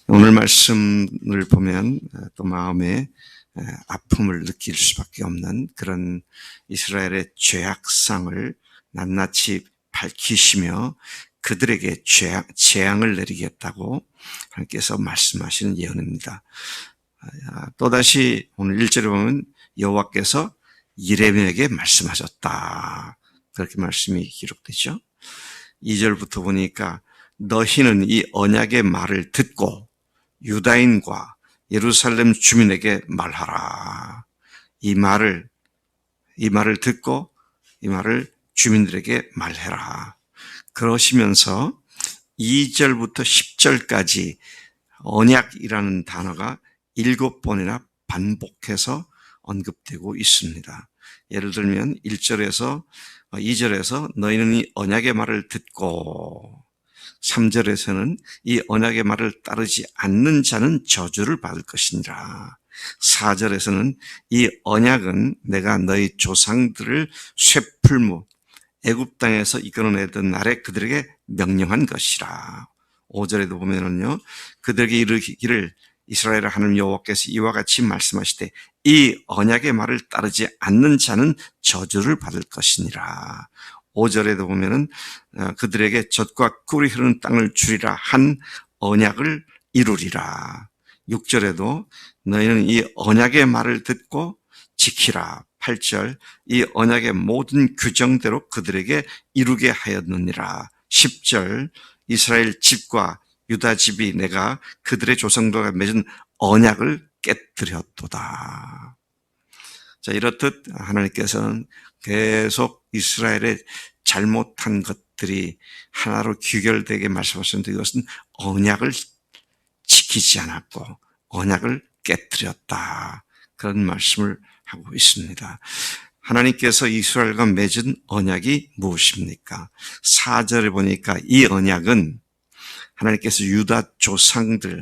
오늘 말씀을 보면 또 마음에 아픔을 느낄 수밖에 없는 그런 이스라엘의 죄악상을 낱낱이 밝히시며 그들에게 재앙을 내리겠다고 하나님께서 말씀하시는 예언입니다. 또다시 오늘 1절에 보면 여호와께서 예레미야에게 말씀하셨다. 그렇게 말씀이 기록되죠. 2절부터 보니까 너희는 이 언약의 말을 듣고 유다인과 예루살렘 주민에게 말하라. 이 말을 듣고 이 말을 주민들에게 말해라. 그러시면서 2절부터 10절까지 언약이라는 단어가 7번이나 반복해서 언급되고 있습니다. 예를 들면 1절에서 2절에서 너희는 이 언약의 말을 듣고 3절에서는 이 언약의 말을 따르지 않는 자는 저주를 받을 것이니라. 4절에서는 이 언약은 내가 너희 조상들을 쇠풀무 애굽 땅에서 이끌어내던 날에 그들에게 명령한 것이라. 5절에도 보면은요, 그들에게 이르기를 이스라엘 하나님 여호와께서 이와 같이 말씀하시되 이 언약의 말을 따르지 않는 자는 저주를 받을 것이니라. 5절에도 보면은 그들에게 젖과 꿀이 흐르는 땅을 주리라 한 언약을 이루리라. 6절에도 너희는 이 언약의 말을 듣고 지키라. 8절 이 언약의 모든 규정대로 그들에게 이루게 하였느니라. 10절 이스라엘 집과 유다 집이 내가 그들의 조상들과 맺은 언약을 깨뜨렸도다. 자, 이렇듯 하나님께서는 계속 이스라엘의 잘못한 것들이 하나로 귀결되게 말씀하셨는데 이것은 언약을 지키지 않았고 언약을 깨뜨렸다. 그런 말씀을 하고 있습니다. 하나님께서 이스라엘과 맺은 언약이 무엇입니까? 4절에 보니까 이 언약은 하나님께서 유다 조상들을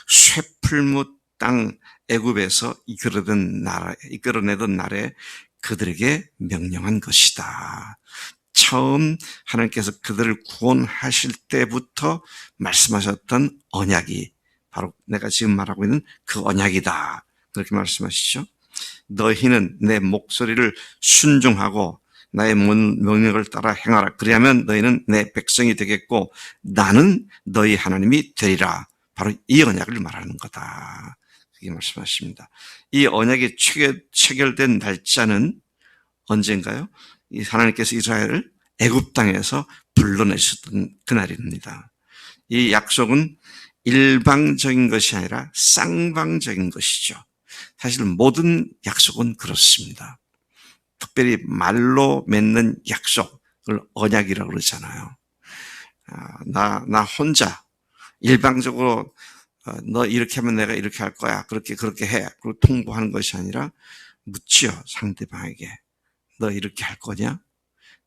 쇠풀무 땅 애굽에서 이끌어내던 날에 그들에게 명령한 것이다. 처음 하나님께서 그들을 구원하실 때부터 말씀하셨던 언약이 바로 내가 지금 말하고 있는 그 언약이다. 그렇게 말씀하시죠. 너희는 내 목소리를 순종하고 나의 명령을 따라 행하라. 그리하면 너희는 내 백성이 되겠고 나는 너희 하나님이 되리라. 바로 이 언약을 말하는 거다. 그렇게 말씀하십니다. 이 언약이 체결된 날짜는 언젠가요? 하나님께서 이스라엘을 애굽 땅에서 불러내셨던 그날입니다. 이 약속은 일방적인 것이 아니라 쌍방적인 것이죠. 사실 모든 약속은 그렇습니다. 특별히 말로 맺는 약속을 언약이라고 그러잖아요. 나 혼자 일방적으로 너 이렇게 하면 내가 이렇게 할 거야. 그렇게 해. 그리고 통보하는 것이 아니라 묻지요. 상대방에게. 너 이렇게 할 거냐?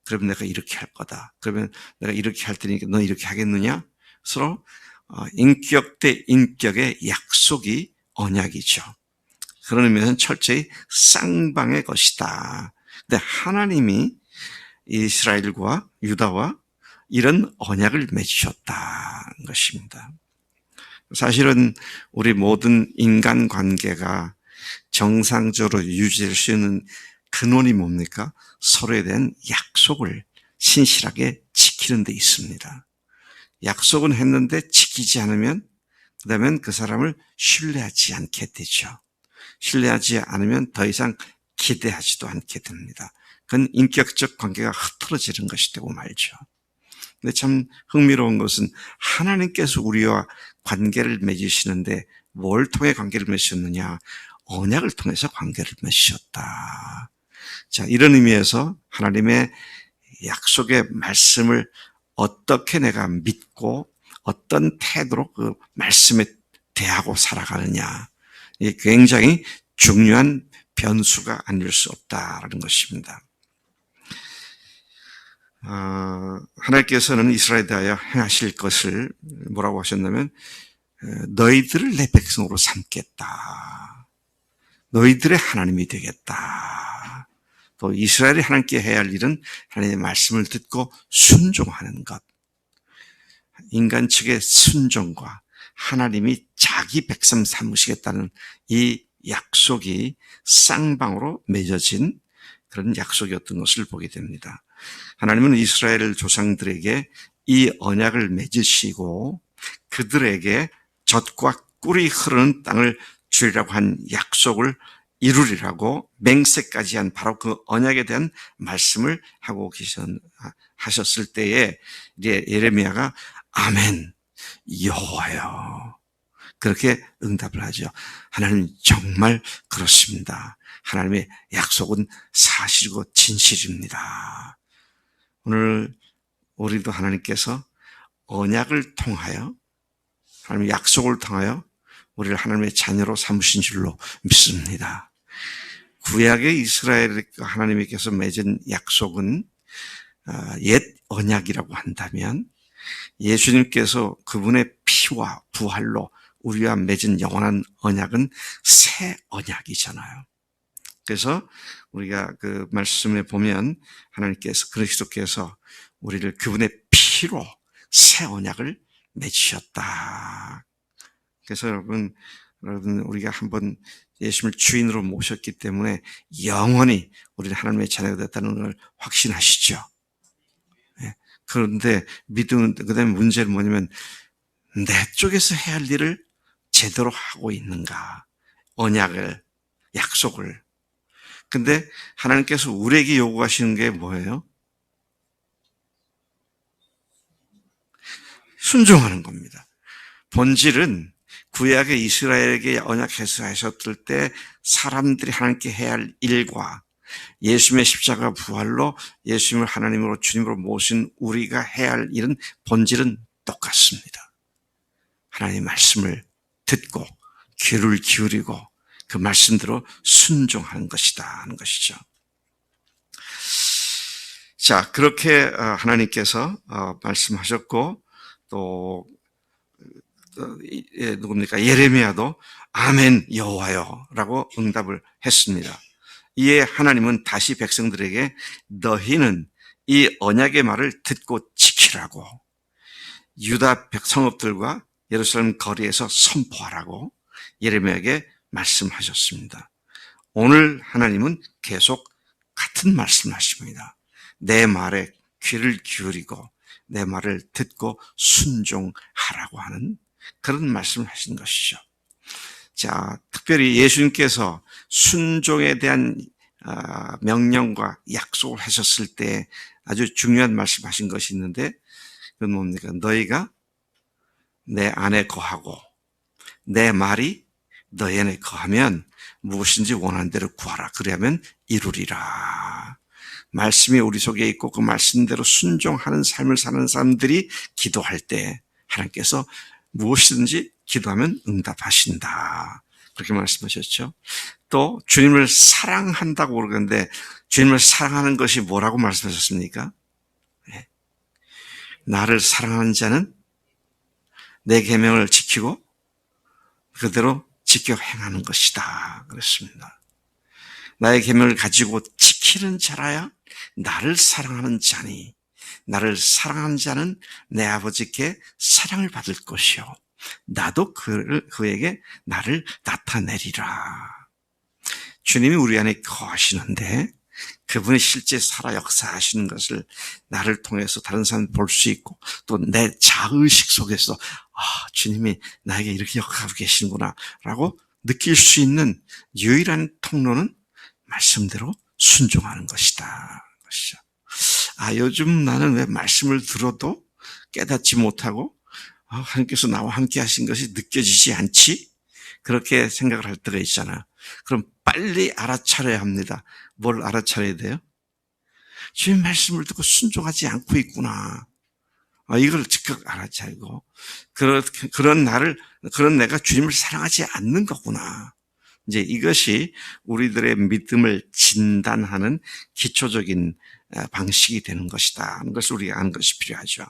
그러면 내가 이렇게 할 거다. 그러면 내가 이렇게 할 테니까 너 이렇게 하겠느냐? 서로 인격 대 인격의 약속이 언약이죠. 그런 의미에서는 철저히 쌍방의 것이다. 근데 하나님이 이스라엘과 유다와 이런 언약을 맺으셨다는 것입니다. 사실은 우리 모든 인간관계가 정상적으로 유지될 수 있는 근원이 뭡니까? 서로에 대한 약속을 신실하게 지키는 데 있습니다. 약속은 했는데 지키지 않으면 그다음엔 그 사람을 신뢰하지 않게 되죠. 신뢰하지 않으면 더 이상 기대하지도 않게 됩니다. 그건 인격적 관계가 흐트러지는 것이 되고 말죠. 근데 참 흥미로운 것은 하나님께서 우리와 관계를 맺으시는데 뭘 통해 관계를 맺으셨느냐? 언약을 통해서 관계를 맺으셨다. 자, 이런 의미에서 하나님의 약속의 말씀을 어떻게 내가 믿고 어떤 태도로 그 말씀에 대하고 살아가느냐. 이게 굉장히 중요한 변수가 아닐 수 없다라는 것입니다. 하나님께서는 이스라엘에 대하여 행하실 것을 뭐라고 하셨냐면 너희들을 내 백성으로 삼겠다. 너희들의 하나님이 되겠다. 또 이스라엘이 하나님께 해야 할 일은 하나님의 말씀을 듣고 순종하는 것. 인간 측의 순종과 하나님이 자기 백성 삼으시겠다는 이 약속이 쌍방으로 맺어진 그런 약속이었던 것을 보게 됩니다. 하나님은 이스라엘 조상들에게 이 언약을 맺으시고 그들에게 젖과 꿀이 흐르는 땅을 주리라고 한 약속을 이루리라고 맹세까지 한 바로 그 언약에 대한 말씀을 하셨을 때에 이제 예레미야가 아멘 여호와여 그렇게 응답을 하죠. 하나님 정말 그렇습니다. 하나님의 약속은 사실이고 진실입니다. 오늘 우리도 하나님께서 언약을 통하여 하나님의 약속을 통하여 우리를 하나님의 자녀로 삼으신 줄로 믿습니다. 구약의 이스라엘과 하나님께서 맺은 약속은 옛 언약이라고 한다면 예수님께서 그분의 피와 부활로 우리와 맺은 영원한 언약은 새 언약이잖아요. 그래서 우리가 그 말씀에 보면 하나님께서 그리스도께서 우리를 그분의 피로 새 언약을 맺으셨다. 그래서 여러분 우리가 한번 예수님을 주인으로 모셨기 때문에 영원히 우리는 하나님의 자녀가 됐다는 걸 확신하시죠. 그런데 믿음은 그다음에 문제는 뭐냐면 내 쪽에서 해야 할 일을 제대로 하고 있는가? 언약을, 약속을. 근데 하나님께서 우리에게 요구하시는 게 뭐예요? 순종하는 겁니다. 본질은 구약의 이스라엘에게 언약해서 하셨을 때 사람들이 하나님께 해야 할 일과 예수님의 십자가 부활로 예수님을 하나님으로 주님으로 모신 우리가 해야 할 일은 본질은 똑같습니다. 하나님의 말씀을 듣고 귀를 기울이고 그 말씀대로 순종하는 것이다 하는 것이죠. 자, 그렇게 하나님께서 말씀하셨고 또 누굽니까? 예레미야도 아멘 여호와여라고 응답을 했습니다. 이에 하나님은 다시 백성들에게 너희는 이 언약의 말을 듣고 지키라고 유다 성읍들과 예루살렘 거리에서 선포하라고 예레미야에게 말씀하셨습니다. 오늘 하나님은 계속 같은 말씀하십니다. 내 말에 귀를 기울이고 내 말을 듣고 순종하라고 하는 그런 말씀을 하신 것이죠. 자, 특별히 예수님께서 순종에 대한 명령과 약속을 하셨을 때 아주 중요한 말씀하신 것이 있는데 그건 뭡니까? 너희가 내 안에 거하고 내 말이 너희 안에 거하면 무엇인지 원하는 대로 구하라. 그러면 이루리라. 말씀이 우리 속에 있고 그 말씀대로 순종하는 삶을 사는 사람들이 기도할 때 하나님께서 무엇이든지 기도하면 응답하신다. 그렇게 말씀하셨죠. 또 주님을 사랑한다고 그러는데 주님을 사랑하는 것이 뭐라고 말씀하셨습니까? 네. 나를 사랑하는 자는 내 계명을 지키고 그대로 지켜 행하는 것이다. 그랬습니다. 나의 계명을 가지고 지키는 자라야 나를 사랑하는 자니 나를 사랑하는 자는 내 아버지께 사랑을 받을 것이요 나도 그에게 나를 나타내리라. 주님이 우리 안에 거하시는데 그분이 실제 살아 역사하시는 것을 나를 통해서 다른 사람 볼 수 있고 또 내 자의식 속에서 주님이 나에게 이렇게 역할하고 계시는구나 라고 느낄 수 있는 유일한 통로는 말씀대로 순종하는 것이다. 요즘 나는 왜 말씀을 들어도 깨닫지 못하고 하나님께서 나와 함께 하신 것이 느껴지지 않지? 그렇게 생각을 할 때가 있잖아요. 그럼 빨리 알아차려야 합니다. 뭘 알아차려야 돼요? 주님 말씀을 듣고 순종하지 않고 있구나. 이걸 즉각 알아차리고 그런 내가 주님을 사랑하지 않는 거구나. 이제 이것이 우리들의 믿음을 진단하는 기초적인 방식이 되는 것이다 하는 것을 우리가 아는 것이 필요하죠.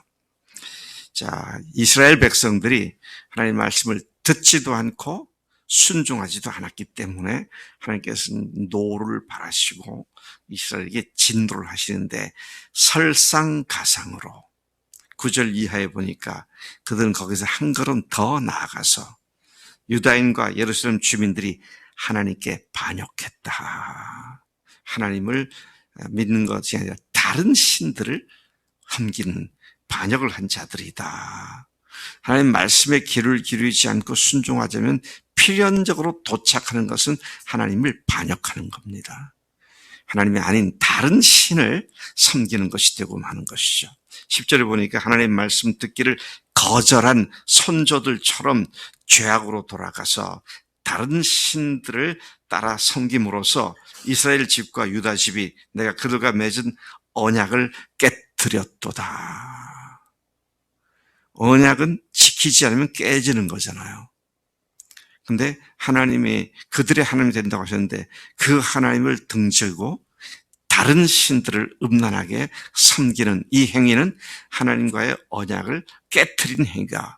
자, 이스라엘 백성들이 하나님의 말씀을 듣지도 않고 순종하지도 않았기 때문에 하나님께서는 노를 바라시고 이스라엘에게 진도를 하시는데 설상가상으로 9절 이하에 보니까 그들은 거기서 한 걸음 더 나아가서 유다인과 예루살렘 주민들이 하나님께 반역했다. 하나님을 믿는 것이 아니라 다른 신들을 섬기는 반역을 한 자들이다. 하나님 말씀에 귀를 기울이지 않고 순종하자면 필연적으로 도착하는 것은 하나님을 반역하는 겁니다. 하나님이 아닌 다른 신을 섬기는 것이 되고 마는 것이죠. 10절에 보니까 하나님 말씀 듣기를 거절한 선조들처럼 죄악으로 돌아가서 다른 신들을 따라 섬김으로써 이스라엘 집과 유다 집이 내가 그들과 맺은 언약을 깨뜨렸도다. 언약은 지키지 않으면 깨지는 거잖아요. 근데 하나님이 그들의 하나님이 된다고 하셨는데 그 하나님을 등지고 다른 신들을 음란하게 섬기는 이 행위는 하나님과의 언약을 깨트린 행위가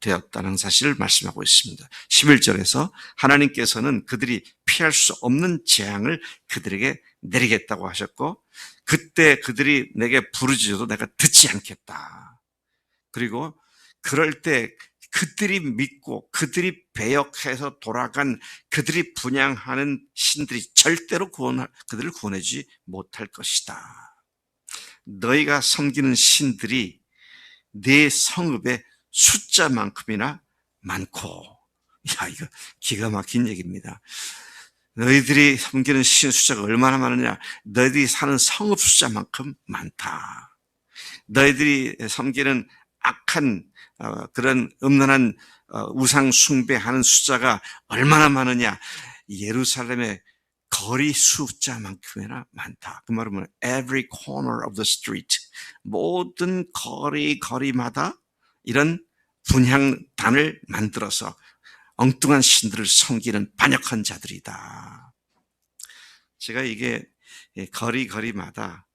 되었다는 사실을 말씀하고 있습니다. 11절에서 하나님께서는 그들이 피할 수 없는 재앙을 그들에게 내리겠다고 하셨고 그때 그들이 내게 부르짖어도 내가 듣지 않겠다. 그리고 그럴 때 그들이 믿고 그들이 배역해서 돌아간 그들이 분향하는 신들이 절대로 그들을 구원해주지 못할 것이다. 너희가 섬기는 신들이 네 성읍의 숫자만큼이나 많고, 야, 이거 기가 막힌 얘기입니다. 너희들이 섬기는 신 숫자가 얼마나 많으냐? 너희들이 사는 성읍 숫자만큼 많다. 너희들이 섬기는 악한 그런 음란한 우상 숭배하는 숫자가 얼마나 많으냐? 예루살렘의 거리 숫자만큼이나 많다. 그 말은 뭐냐? Every corner of the street, 모든 거리마다 이런 분향단을 만들어서 엉뚱한 신들을 섬기는 반역한 자들이다. 제가 이게 거리마다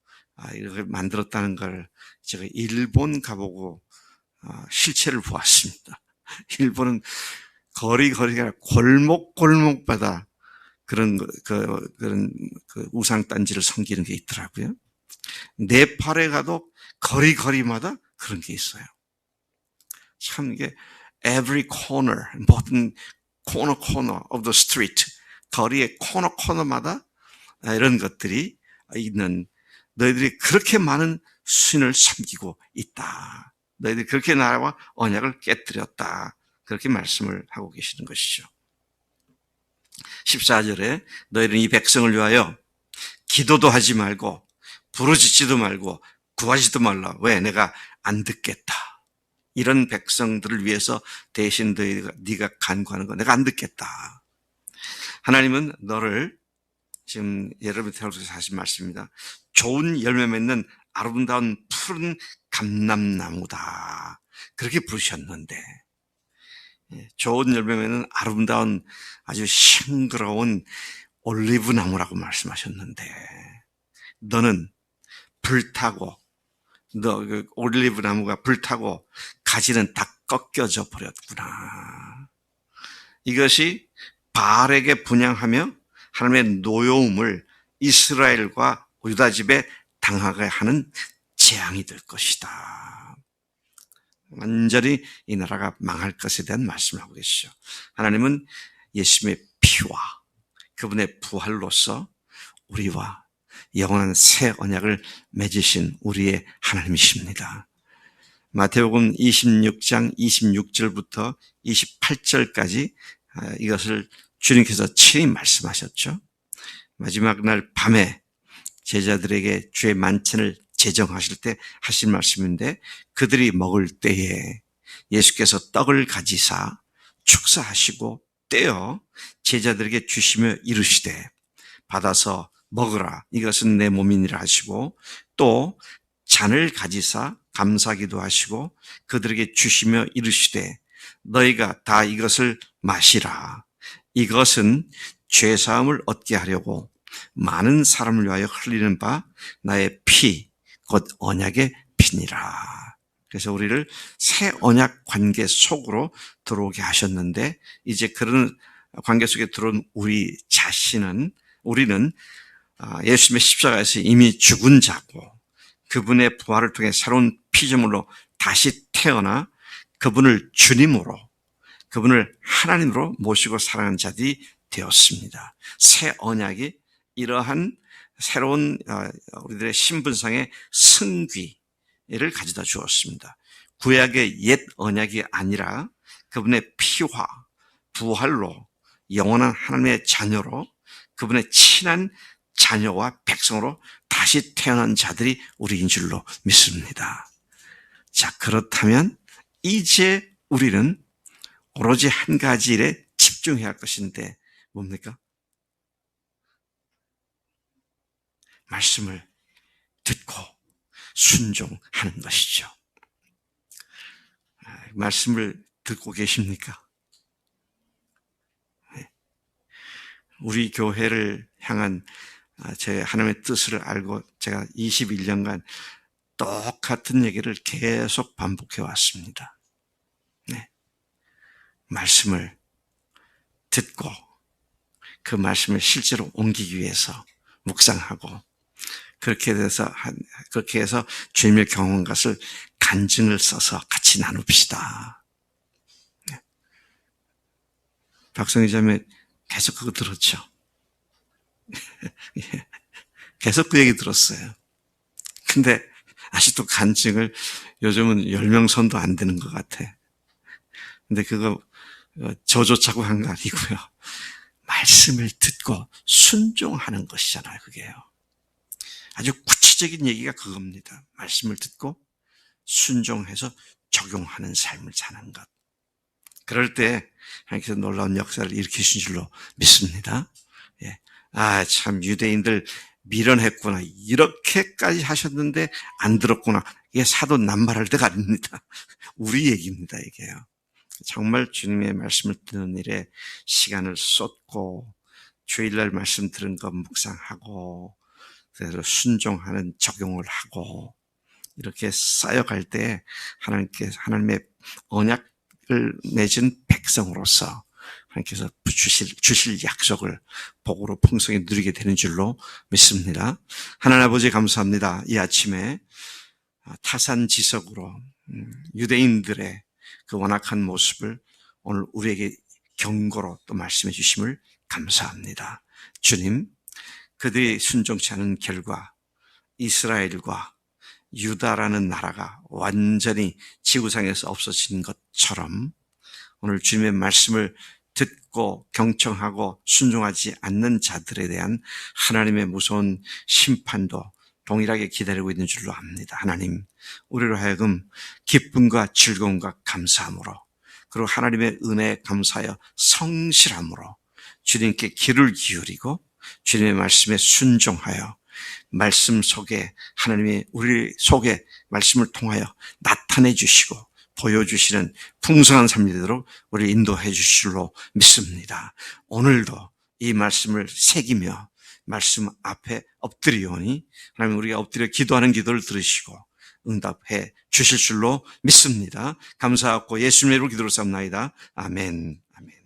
이렇게 만들었다는 걸 제가 일본 가보고 실체를 보았습니다. 일본은 거리가 아니라 골목마다 그런 우상단지를 섬기는 게 있더라고요. 네팔에 가도 거리마다 그런 게 있어요. 참 이게 every corner, 모든 corner of the street, 거리의 코너마다 이런 것들이 있는 너희들이 그렇게 많은 신을 섬기고 있다. 너희들이 그렇게 나와 언약을 깨뜨렸다. 그렇게 말씀을 하고 계시는 것이죠. 14절에 너희는 이 백성을 위하여 기도도 하지 말고 부르짖지도 말고 구하지도 말라. 왜? 내가 안 듣겠다. 이런 백성들을 위해서 대신 네가 간구하는 거 내가 안 듣겠다. 하나님은 너를 지금 여러분 태어나서 하신 말씀입니다. 좋은 열매 맺는 아름다운 푸른 감람나무다. 그렇게 부르셨는데 좋은 열매 맺는 아름다운 아주 싱그러운 올리브 나무라고 말씀하셨는데 너는 불타고 그 올리브 나무가 불타고 가지는 다 꺾여져 버렸구나. 이것이 바알에게 분향하며 하나님의 노여움을 이스라엘과 유다 집에 당하게 하는 재앙이 될 것이다. 완전히 이 나라가 망할 것에 대한 말씀을 하고 계시죠. 하나님은 예수님의 피와 그분의 부활로서 우리와 영원한 새 언약을 맺으신 우리의 하나님이십니다. 마태복음 26장 26절부터 28절까지 이것을 주님께서 친히 말씀하셨죠. 마지막 날 밤에 제자들에게 주의 만찬을 제정하실 때 하신 말씀인데 그들이 먹을 때에 예수께서 떡을 가지사 축사하시고 떼어 제자들에게 주시며 이르시되 받아서 먹으라 이것은 내 몸이니라 하시고 또 잔을 가지사 감사기도 하시고 그들에게 주시며 이르시되 너희가 다 이것을 마시라 이것은 죄사함을 얻게 하려고 많은 사람을 위하여 흘리는 바 나의 피 곧 언약의 피니라. 그래서 우리를 새 언약 관계 속으로 들어오게 하셨는데 이제 그런 관계 속에 들어온 우리는 예수님의 십자가에서 이미 죽은 자고 그분의 부활을 통해 새로운 피조물로 다시 태어나 그분을 주님으로, 그분을 하나님으로 모시고 살아가는 자들이 되었습니다. 새 언약이 이러한 새로운 우리들의 신분상의 승귀를 가져다 주었습니다. 구약의 옛 언약이 아니라 그분의 피와 부활로 영원한 하나님의 자녀로, 그분의 친한 자녀와 백성으로 다시 태어난 자들이 우리인 줄로 믿습니다. 자, 그렇다면 이제 우리는 오로지 한 가지 일에 집중해야 할 것인데 뭡니까? 말씀을 듣고 순종하는 것이죠. 말씀을 듣고 계십니까? 우리 교회를 향한 제 하나님의 뜻을 알고 제가 21년간 똑같은 얘기를 계속 반복해 왔습니다. 네. 말씀을 듣고 그 말씀을 실제로 옮기기 위해서 묵상하고 그렇게 해서 주님의 경험한 것을 간증을 써서 같이 나눕시다. 네. 박성희 자매 계속 그거 들었죠? 계속 그 얘기 들었어요. 근데 아직도 간증을 요즘은 10명 선도 안 되는 것 같아. 근데 그거 저조차고 한 거 아니고요. 말씀을 듣고 순종하는 것이잖아요, 그게요. 아주 구체적인 얘기가 그겁니다. 말씀을 듣고 순종해서 적용하는 삶을 사는 것. 그럴 때 하나님께서 놀라운 역사를 일으키신 줄로 믿습니다. 예. 아, 참 유대인들 밀어냈구나. 이렇게까지 하셨는데 안 들었구나. 이게 사도 남발할 때가 아닙니다. 우리 얘기입니다, 이게요. 정말 주님의 말씀을 듣는 일에 시간을 쏟고 주일날 말씀 들은 것 묵상하고 그래서 순종하는 적용을 하고 이렇게 쌓여갈 때 하나님의 언약을 맺은 백성으로서 하나님께서 주실 약속을 복으로 풍성히 누리게 되는 줄로 믿습니다. 하나님 아버지 감사합니다. 이 아침에 타산지석으로 유대인들의 그 완악한 모습을 오늘 우리에게 경고로 또 말씀해 주심을 감사합니다. 주님, 그들이 순종치 않은 결과 이스라엘과 유다라는 나라가 완전히 지구상에서 없어진 것처럼 오늘 주님의 말씀을 듣고 경청하고 순종하지 않는 자들에 대한 하나님의 무서운 심판도 동일하게 기다리고 있는 줄로 압니다. 하나님, 우리로 하여금 기쁨과 즐거움과 감사함으로 그리고 하나님의 은혜에 감사하여 성실함으로 주님께 귀를 기울이고 주님의 말씀에 순종하여 말씀 속에 하나님이 우리 속에 말씀을 통하여 나타내 주시고 보여주시는 풍성한 삶이 되도록 우리를 인도해 주실 줄로 믿습니다. 오늘도 이 말씀을 새기며 말씀 앞에 엎드리오니 하나님 우리가 엎드려 기도하는 기도를 들으시고 응답해 주실 줄로 믿습니다. 감사하고 예수님의 이름으로 기도를 삼나이다. 아멘. 아멘.